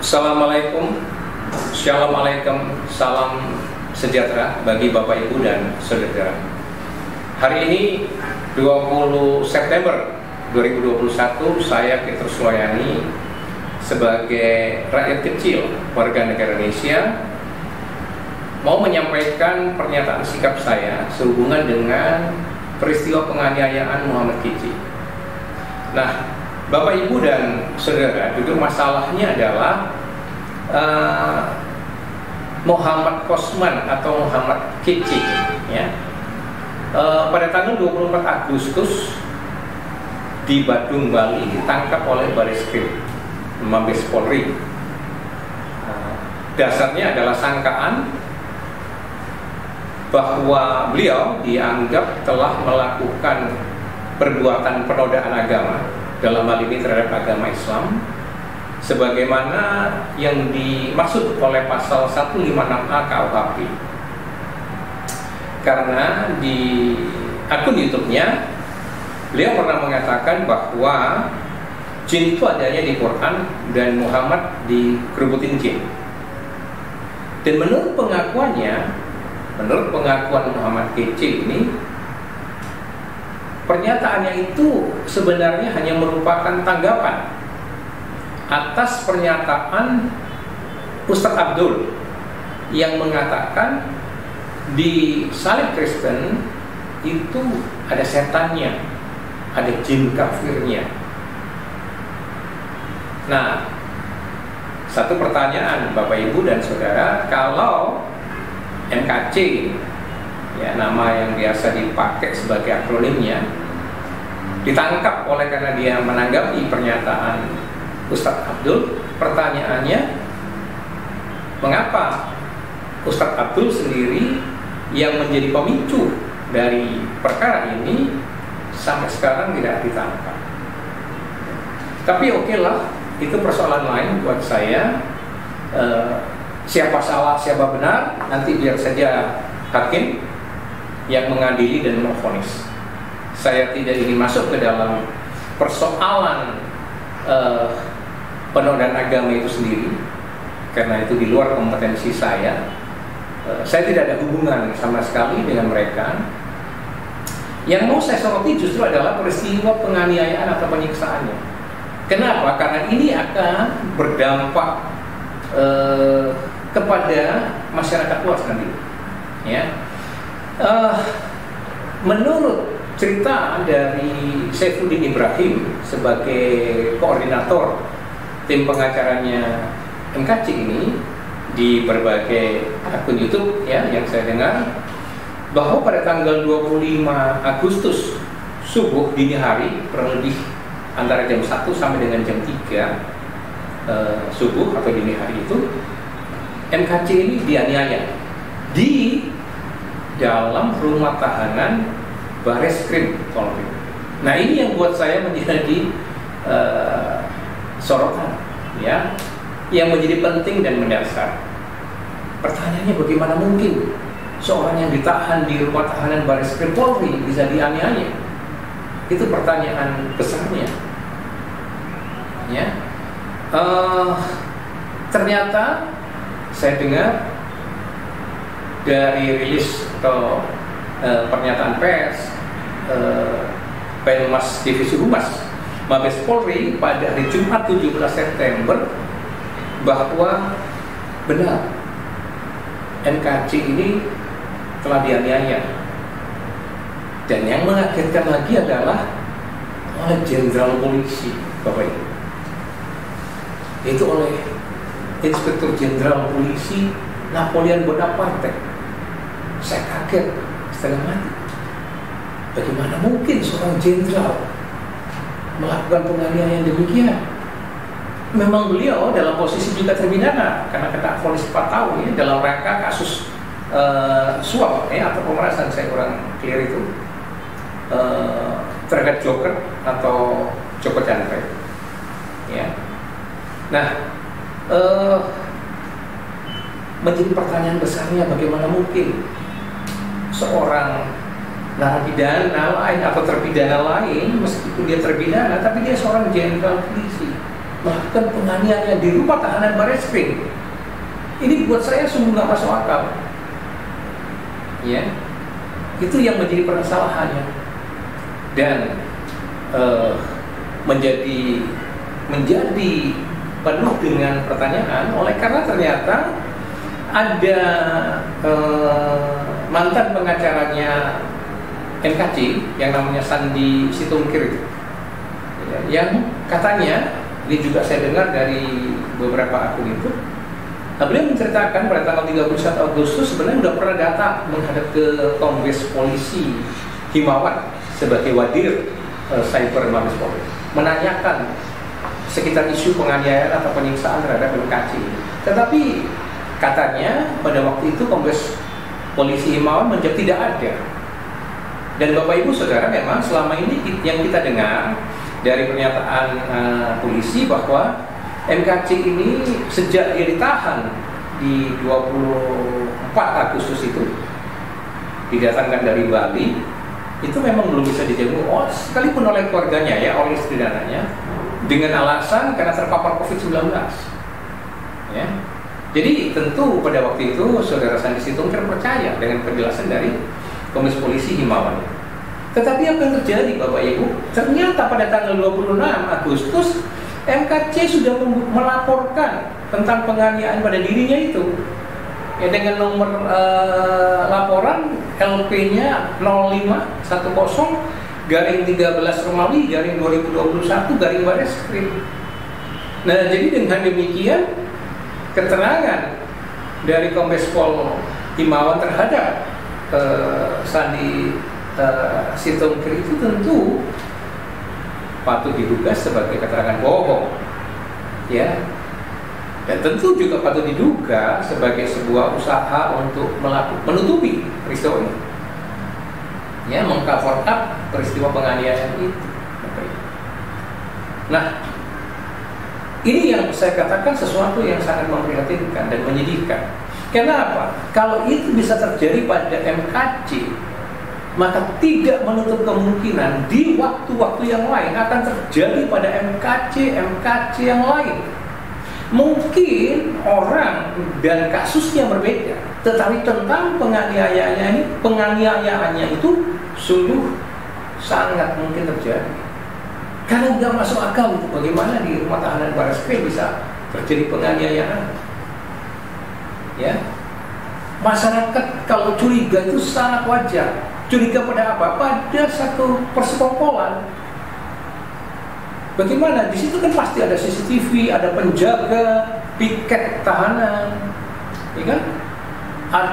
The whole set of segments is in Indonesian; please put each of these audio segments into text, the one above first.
Assalamualaikum, Shalom Alaikum, salam sejahtera bagi Bapak Ibu dan Saudara. Hari ini 20 September 2021, saya Petrus Wayani sebagai rakyat kecil warga negara Indonesia mau menyampaikan pernyataan sikap saya sehubungan dengan peristiwa penganiayaan Muhammad Kicik. Nah, Bapak Ibu dan Saudara, duduk masalahnya adalah Muhammad Kosman atau Muhammad Kicik, ya. Pada tanggal 24 Agustus di Badung, Bali, ditangkap oleh Bareskrim Mabes Polri. Dasarnya adalah sangkaan bahwa beliau dianggap telah melakukan perbuatan penodaan agama, dalam hal ini terhadap agama Islam, sebagaimana yang dimaksud oleh pasal 156A KUHP. Karena di akun YouTube-nya beliau pernah mengatakan bahwa jin itu adanya di Quran dan Muhammad dikerubutin jin. Dan menurut pengakuannya, menurut pengakuan Muhammad Kicik ini, pernyataannya itu sebenarnya hanya merupakan tanggapan atas pernyataan Ustadz Abdul yang mengatakan di salib Kristen itu ada setannya, ada jin kafirnya. Nah, satu pertanyaan Bapak Ibu dan Saudara, kalau MKC, ya, nama yang biasa dipakai sebagai akronimnya, ditangkap oleh karena dia menanggapi pernyataan Ustadz Abdul, pertanyaannya, mengapa Ustadz Abdul sendiri yang menjadi pemicu dari perkara ini sampai sekarang tidak ditangkap? Tapi oke lah, itu persoalan lain buat saya. Siapa salah, siapa benar, nanti biar saja hakim yang mengadili dan memvonis. Saya tidak ingin masuk ke dalam persoalan penodaan agama itu sendiri, karena itu di luar kompetensi saya. Saya tidak ada hubungan sama sekali dengan mereka. Yang mau saya soroti justru adalah peristiwa penganiayaan atau penyiksaannya. Kenapa? Karena ini akan berdampak kepada masyarakat luas nanti, ya. Menurut cerita dari Saifuddin Ibrahim sebagai koordinator tim pengacaranya MKC ini di berbagai akun YouTube, ya, yang saya dengar, bahwa pada tanggal 25 Agustus subuh dini hari, kurang lebih antara jam 1 sampai dengan jam 3 subuh atau dini hari itu, MKC ini dianiaya di dalam rumah tahanan Bareskrim Polri. Nah, ini yang buat saya menjadi sorotan, ya, yang menjadi penting dan mendasar. Pertanyaannya, bagaimana mungkin seorang yang ditahan di rumah tahanan Bareskrim Polri bisa dianiaya? Itu pertanyaan besarnya, ya. Ternyata saya dengar dari rilis atau pernyataan pers Penmas Divisi Humas Mabes Polri pada hari Jumat 17 September bahwa benar NKC ini telah dianiaya. Dan yang mengagetkan lagi adalah oleh Jenderal Polisi, Bapak Ibu. Itu oleh Inspektur Jenderal Polisi Napoleon Bonaparte. Saya kaget setengah mati. Bagaimana mungkin seorang jenderal melakukan penganiayaan demikian? Memang beliau dalam posisi juga terpidana karena kena vonis 4 tahun, ya, dalam rangka kasus suap, ya, atau pemerasan, saya kurang clear itu, terhadap Joker atau Joko Chandra, ya. Nah, menjadi pertanyaan besarnya, bagaimana mungkin seorang narapidana lain atau terpidana lain, meskipun dia terpidana, tapi dia seorang jenderal polisi, melakukan penganiayaan di rumah tahanan Barreskrim. Ini buat saya sungguh nggak masuk akal. Ya, itu yang menjadi permasalahannya dan menjadi penuh dengan pertanyaan karena ternyata ada mantan pengacaranya NKC yang namanya Sandi Situmkir yang katanya, ini juga saya dengar dari beberapa akun itu, beliau menceritakan pada tanggal 31 Agustus sebenarnya sudah pernah datang menghadap ke Kombes Polisi Himawan sebagai wadir cyber Mabes Polri, menanyakan sekitar isu penganiayaan atau penyiksaan terhadap NKC. Tetapi katanya pada waktu itu Kombes Polisi Himawan menjawab tidak ada. Dan Bapak Ibu Saudara, memang selama ini yang kita dengar dari pernyataan polisi bahwa NKC ini sejak dia ditahan di 24 Agustus itu, didatangkan dari Bali, itu memang belum bisa dijenguk sekalipun oleh keluarganya, ya, oleh istri dan anaknya, dengan alasan karena terpapar COVID-19. Ya. Jadi tentu pada waktu itu Saudara Sandi Situmkir percaya dengan penjelasan dari Kombes Polisi Himawan. Tetapi apa yang terjadi Bapak Ibu? Ternyata pada tanggal 26 Agustus MKC sudah melaporkan tentang penganiayaan pada dirinya itu. Ya, dengan nomor laporan LP-nya 0510/13 Romawi /2021 Barreskrim. Nah, jadi dengan demikian keterangan dari Kombes Pol Himawan terhadap Sandi Situmkir itu tentu patut diduga sebagai keterangan bohong, ya. Dan tentu juga patut diduga sebagai sebuah usaha untuk menutupi peristiwa ini, ya, meng-cover up peristiwa penganiayaan itu. Nah, ini yang saya katakan sesuatu yang sangat memprihatinkan dan menyedihkan. Kenapa? Kalau itu bisa terjadi pada MKC, maka tidak menutup kemungkinan di waktu-waktu yang lain akan terjadi pada MKC yang lain. Mungkin orang dan kasusnya berbeda, tetapi tentang penganiayaannya itu sungguh sangat mungkin terjadi. Karena nggak masuk akal itu, bagaimana di rumah tahanan Barreskrim bisa terjadi penganiayaan. Ya, masyarakat kalau curiga itu sangat wajar. Curiga pada apa? Pada satu persekongkolan. Bagaimana? Di situ kan pasti ada CCTV, ada penjaga, piket tahanan, ya kan?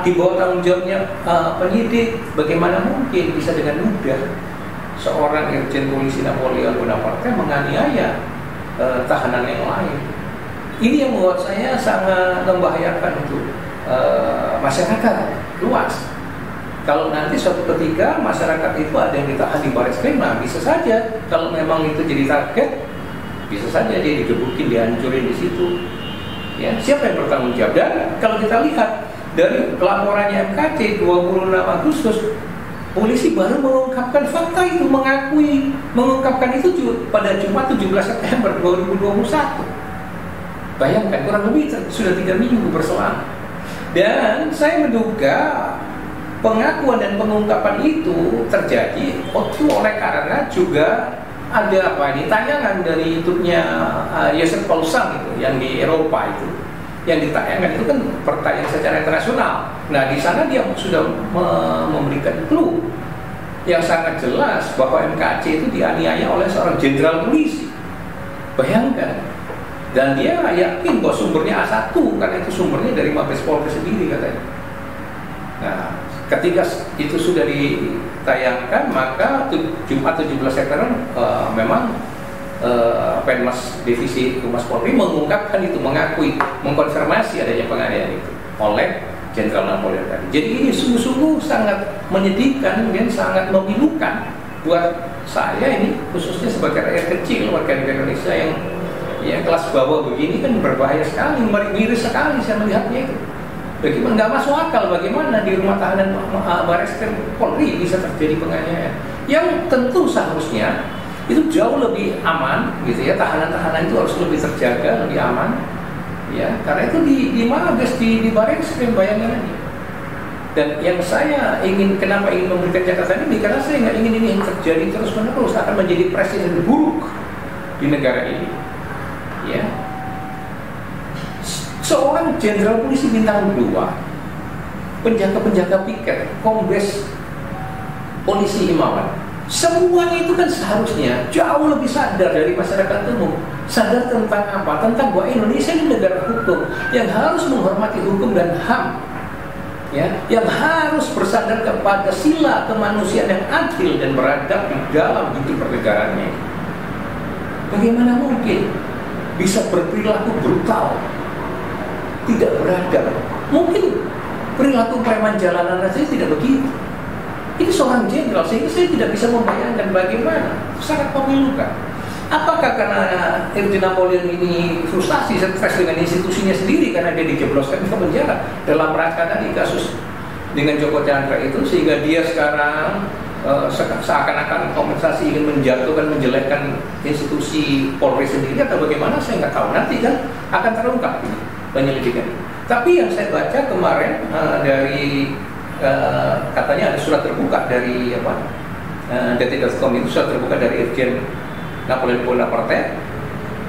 Di bawah tanggung jawabnya penyidik. Bagaimana mungkin bisa dengan mudah seorang Irjen Polisi Napoleon Bonaparte menganiaya tahanan yang lain? Ini yang membuat saya sangat membahayakan untuk masyarakat luas. Kalau nanti suatu ketika masyarakat itu ada yang ditahan di Barreskrim, nah bisa saja kalau memang itu jadi target, bisa saja dia digebukin, dihancurin di situ. Ya, siapa yang bertanggung jawab? Dan kalau kita lihat dari laporannya MKC 26 Agustus, polisi baru mengungkapkan fakta itu, mengungkapkan itu pada Jumat 17 September 2021. Bayangkan, kurang lebih sudah 3 minggu berselang. Dan saya menduga pengakuan dan pengungkapan itu terjadi oleh karena juga ada tayangan dari YouTube-nya Joseph Paulson itu yang di Eropa itu, yang ditayangkan itu kan pertanyaan secara internasional. Nah, di sana dia sudah memberikan clue yang sangat jelas bahwa MKC itu dianiaya oleh seorang jenderal polisi. Bayangkan. Dan dia yakin bahwa sumbernya A1 karena itu sumbernya dari Mabes Polri sendiri katanya. Nah, ketika itu sudah ditayangkan, maka Jumat 17 September memang Penmas Divisi Humas Polri mengungkapkan itu, mengkonfirmasi adanya penganiayaan itu oleh Jenderal Napoleon tadi. Jadi ini sungguh-sungguh sangat menyedihkan dan sangat memilukan buat saya ini, khususnya sebagai rakyat kecil warga negara Indonesia yang kelas bawah begini, kan berbahaya sekali, miris sekali saya melihatnya itu. Bagaimana, nggak masuk akal bagaimana di rumah tahanan Barreskrim Polri bisa terjadi penganiayaan yang tentu seharusnya itu jauh lebih aman gitu ya, tahanan-tahanan itu harus lebih terjaga, lebih aman ya, karena itu di Mabes, di Barekskrim, bayangin aja. Dan yang saya ingin, kenapa ingin memberikan catatan ini, karena saya nggak ingin ini terjadi terus-menerus, akan menjadi presiden buruk di negara ini ya. Seorang jenderal polisi bintang 2, penjaga-penjaga piket, kombes polisi Himawan, semuanya itu kan seharusnya jauh lebih sadar dari masyarakat umum. Sadar tentang apa? Tentang bahwa Indonesia ini negara hukum yang harus menghormati hukum dan HAM ya, yang harus bersandar kepada sila kemanusiaan yang adil dan beradab di dalam hidup pernegaranya. Bagaimana mungkin bisa berperilaku brutal, tidak beradab? Mungkin perilaku preman jalanan saja tidak begitu. Ini seorang jenderal, sehingga saya tidak bisa membayangkan bagaimana, sangat memilukan. Apakah karena Irjen Napoleon ini frustasi, stres dengan institusinya sendiri karena dia dijebloskan ke penjara dalam rangka tadi kasus dengan Joko Chandra itu, sehingga dia sekarang seakan-akan kompensasi ingin menjatuhkan, menjelekkan institusi Polri sendiri, atau bagaimana, saya nggak tahu. Nanti kan akan terungkap penyelidikan. Tapi yang saya baca kemarin dari katanya ada surat terbuka dari detik.com, itu surat terbuka dari Irjen Napoleon Bonaparte.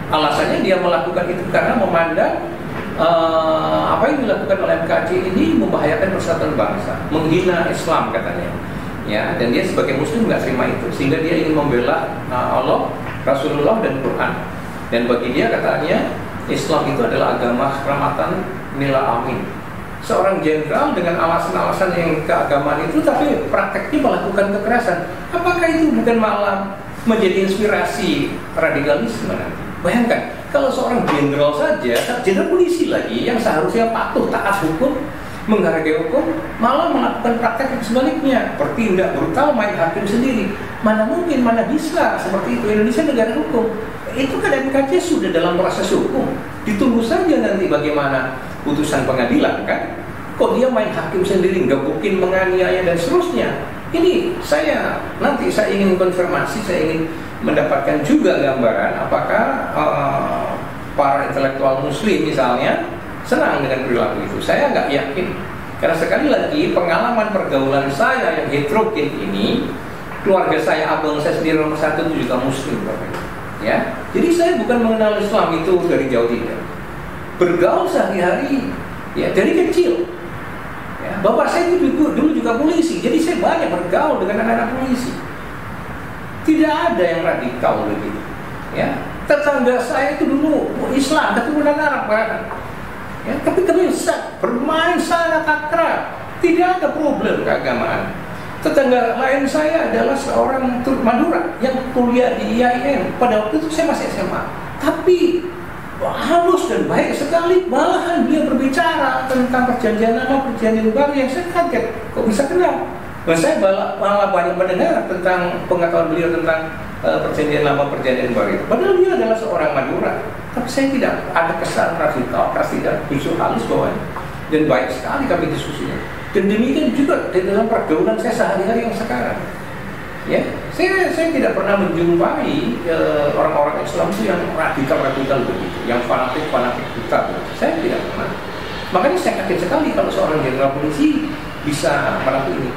Alasannya dia melakukan itu karena memandang apa yang dilakukan oleh MKC ini membahayakan persatuan bangsa, menghina Islam katanya ya, dan dia sebagai muslim nggak terima itu, sehingga dia ingin membela Allah, Rasulullah dan Quran. Dan bagi dia katanya Islam itu adalah agama keselamatan, nila amin. Seorang jenderal dengan alasan-alasan yang keagamaan itu, tapi prakteknya melakukan kekerasan. Apakah itu bukan malah menjadi inspirasi radikalisme nanti? Bayangkan, kalau seorang jenderal saja, jenderal polisi lagi, yang seharusnya patuh, taat hukum, menghargai hukum, malah melakukan praktek yang sebaliknya, bertindak brutal, main hakim sendiri. Mana mungkin, mana bisa seperti itu. Indonesia negara hukum. Itu kan MKC sudah dalam proses hukum. Ditunggu saja nanti bagaimana putusan pengadilan kan. Kok dia main hakim sendiri, gebukin, menganiaya dan seterusnya. Ini nanti saya ingin konfirmasi, saya ingin mendapatkan juga gambaran apakah para intelektual muslim misalnya senang dengan perilaku itu. Saya nggak yakin, karena sekali lagi pengalaman pergaulan saya yang heterogen ini, keluarga saya, abang saya sendiri nomor 1 itu juga muslim ya. Jadi saya bukan mengenal Islam itu dari jauh, tidak. Bergaul sehari-hari ya dari kecil ya. Bapak saya itu dulu juga polisi, jadi saya banyak bergaul dengan anak-anak polisi. Tidak ada yang radikal begitu ya. Tetangga saya itu dulu Islam, keturunan Arab kan ya, tapi kami bermain sangat akrab, tidak ada problem keagamaan. Tetangga lain saya adalah seorang Madura yang kuliah di IAIN. Pada waktu itu saya masih SMA, tapi halus dan baik sekali. Malahan dia berbicara tentang perjanjian lama, perjanjian baru, yang saya kaget, kok bisa kenal. Dan saya malah banyak mendengar tentang pengetahuan beliau tentang perjanjian lama, perjanjian baru itu. Padahal dia adalah seorang Madura, tapi saya tidak ada kesan radikal, tidak, justru halus bawahnya. Dan baik sekali kami diskusinya. Dan demikian juga di dalam pergaulan saya sehari-hari yang sekarang. Ya, saya tidak pernah menjumpai orang-orang Islam itu yang radikal begitu, yang fanatik buta. Saya tidak pernah. Makanya saya kaget sekali kalau seorang jenderal polisi bisa melakukan ini.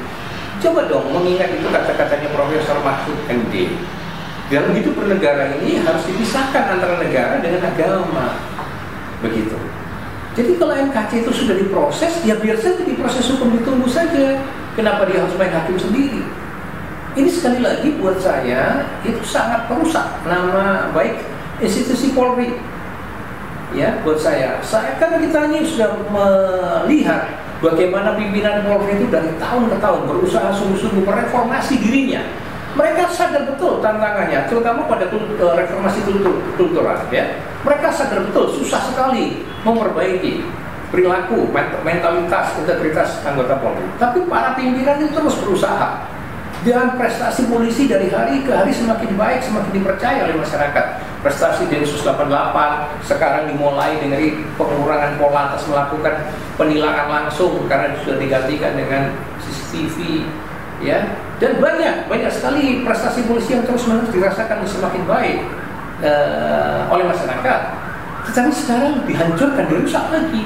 Coba dong mengingat itu kata-katanya Profesor Mahfud MD. Dalam hidup bernegara ini harus dipisahkan antara negara dengan agama. Begitu. Jadi kalau MKC itu sudah diproses, ya biar saja diproses hukum, ditunggu saja. Kenapa dia harus main hakim sendiri? Ini sekali lagi buat saya itu sangat merusak nama baik institusi Polri. Ya, buat saya kan kita ini sudah melihat bagaimana pimpinan Polri itu dari tahun ke tahun berusaha sungguh-sungguh mereformasi dirinya. Mereka sadar betul tantangannya, terutama pada reformasi kultural ya. Mereka sadar betul susah sekali memperbaiki perilaku, mentalitas, integritas anggota Polri. Tapi para pimpinan itu terus berusaha. Dan prestasi polisi dari hari ke hari semakin baik, semakin dipercaya oleh masyarakat. Prestasi Densus 88 sekarang dimulai dengan pengurangan Polantas melakukan penilangan langsung karena sudah digantikan dengan CCTV ya, dan banyak sekali prestasi polisi yang terus-menerus dirasakan semakin baik oleh masyarakat. Tetapi sekarang dihancurkan, dirusak lagi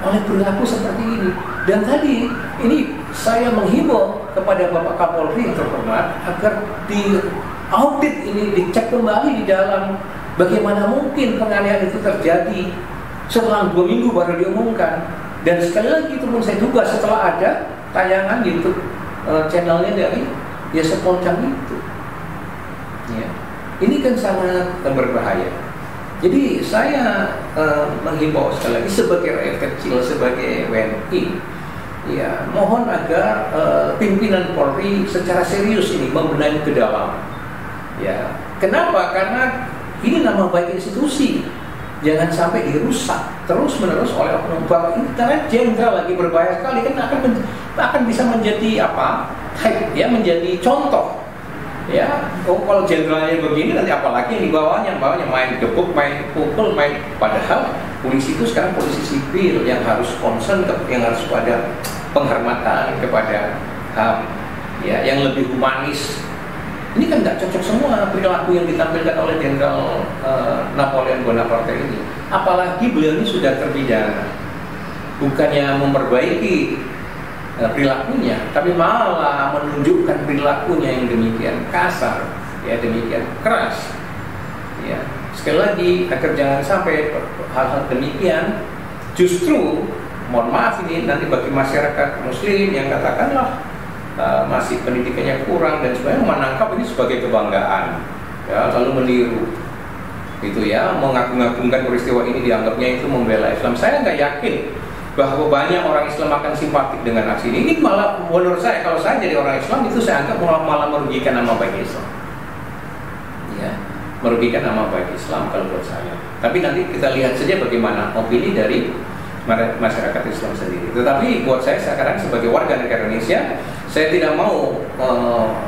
oleh perilaku seperti ini. Dan tadi ini saya menghimbau kepada Bapak Kapolri yang terhormat agar di audit ini, dicek kembali di dalam bagaimana mungkin penganiayaan itu terjadi setelah 2 minggu baru diumumkan. Dan sekali lagi itu pun saya duga setelah ada tayangan YouTube channelnya dari Seponcang itu. Ya. Ini kan sangat berbahaya. Jadi saya menghimbau sekali lagi sebagai rakyat kecil, sebagai WNI, ya mohon agar pimpinan Polri secara serius ini membenahi ke dalam. Ya, kenapa? Karena ini nama baik institusi, jangan sampai dirusak terus-menerus oleh oknum. Karena jenderal lagi berbahaya sekali, kan akan bisa menjadi apa? Ya, menjadi contoh. Ya, kalau jenderalnya begini nanti apalagi yang dibawanya main gebuk, main pukul, main. Padahal polisi itu sekarang polisi sipil yang harus concern, yang harus pada penghormatan kepada HAM, ya, yang lebih humanis. Ini kan nggak cocok semua perilaku yang ditampilkan oleh Jenderal Napoleon Bonaparte ini. Apalagi beliau ini sudah terpidana, bukannya memperbaiki perilakunya, tapi malah menunjukkan perilakunya yang demikian kasar, ya, demikian keras. Ya, sekali lagi agar jangan sampai hal-hal demikian justru, mohon maaf ini nanti bagi masyarakat Muslim yang katakanlah masih pendidikannya kurang dan sebagainya menangkap ini sebagai kebanggaan, ya, lalu meniru, gitu ya, mengagung-agungkan peristiwa ini, dianggapnya itu membela Islam. Saya nggak yakin bahwa banyak orang Islam akan simpatik dengan aksi ini. Ini malah menurut saya, kalau saya jadi orang Islam itu saya anggap malah merugikan nama baik Islam, ya, merugikan nama baik Islam kalau buat saya. Tapi nanti kita lihat saja bagaimana opini dari masyarakat Islam sendiri. Tetapi buat saya sekarang sebagai warga negara Indonesia, saya tidak mau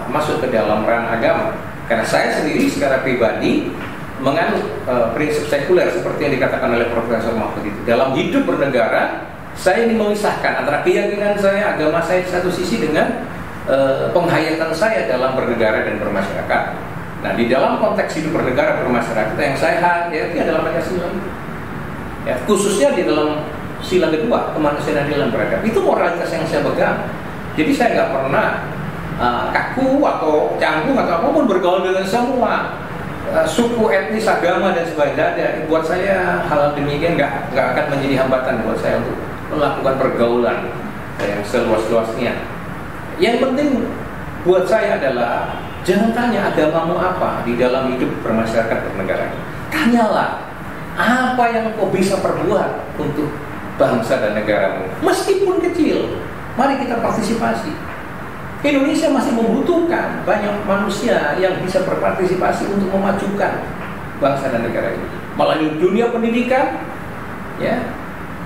masuk ke dalam ranah agama, karena saya sendiri secara pribadi menganut prinsip sekuler seperti yang dikatakan oleh Profesor Mahfud itu. Dalam hidup bernegara, saya ini memisahkan antara keyakinan saya, agama saya di satu sisi dengan penghayatan saya dalam bernegara dan bermasyarakat. Nah, di dalam konteks hidup bernegara bermasyarakat yang saya hayati adalah Pancasila, ya, khususnya di dalam sila kedua, kemanusiaan adil dan beradab. Itu moralitas yang saya pegang. Jadi saya nggak pernah kaku atau canggung atau apapun bergaul dengan semua suku, etnis, agama dan sebagainya. Buat saya hal demikian nggak akan menjadi hambatan buat saya untuk melakukan pergaulan yang seluas-luasnya. Yang penting buat saya adalah jangan tanya agamamu apa di dalam hidup bermasyarakat bernegara. Tanyalah apa yang kau bisa perbuat untuk bangsa dan negaramu, meskipun kecil. Mari kita partisipasi. Indonesia masih membutuhkan banyak manusia yang bisa berpartisipasi untuk memajukan bangsa dan negara ini. Melalui dunia pendidikan, ya,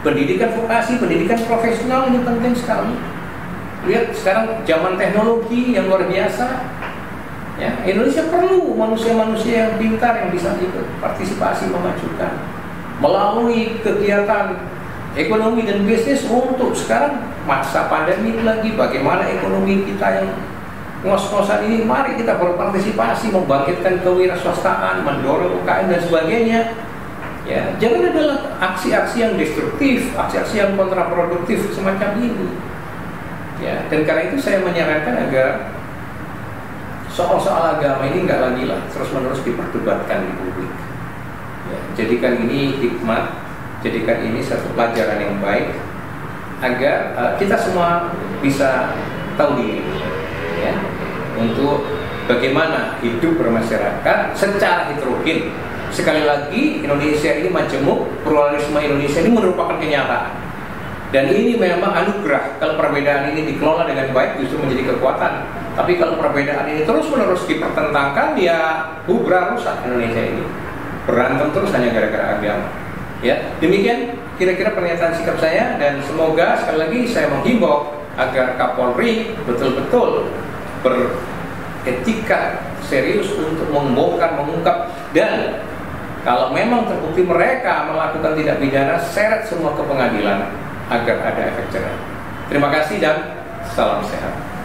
pendidikan vokasi, pendidikan profesional ini penting sekali. Lihat sekarang zaman teknologi yang luar biasa, ya, Indonesia perlu manusia-manusia yang pintar yang bisa ikut partisipasi memajukan melalui kegiatan ekonomi dan bisnis. Untuk sekarang masa pandemi lagi, bagaimana ekonomi kita yang ngos-ngosan ini, mari kita berpartisipasi membangkitkan kewirausahaan, mendorong UKM dan sebagainya. Ya, jangan ada aksi-aksi yang destruktif, aksi-aksi yang kontraproduktif semacam ini. Ya, dan karena itu saya menyarankan agar soal-soal agama ini nggak lagi lah terus-menerus diperdebatkan di publik. Ya, jadikan ini hikmat, jadikan ini satu pelajaran yang baik agar kita semua bisa tahu diri, ya, untuk bagaimana hidup bermasyarakat secara heterogen. Sekali lagi, Indonesia ini majemuk, pluralisme Indonesia ini merupakan kenyataan, dan ini memang anugerah. Kalau perbedaan ini dikelola dengan baik justru menjadi kekuatan. Tapi kalau perbedaan ini terus-menerus dipertentangkan, ya bubar, rusak Indonesia ini, berantem terus hanya gara-gara agama. Ya, demikian kira-kira pernyataan sikap saya, dan semoga sekali lagi saya menghimbau agar Kapolri betul-betul beretika serius untuk membongkar, mengungkap, dan kalau memang terbukti mereka melakukan tindak pidana, seret semua ke pengadilan agar ada efek jerah. Terima kasih dan salam sehat.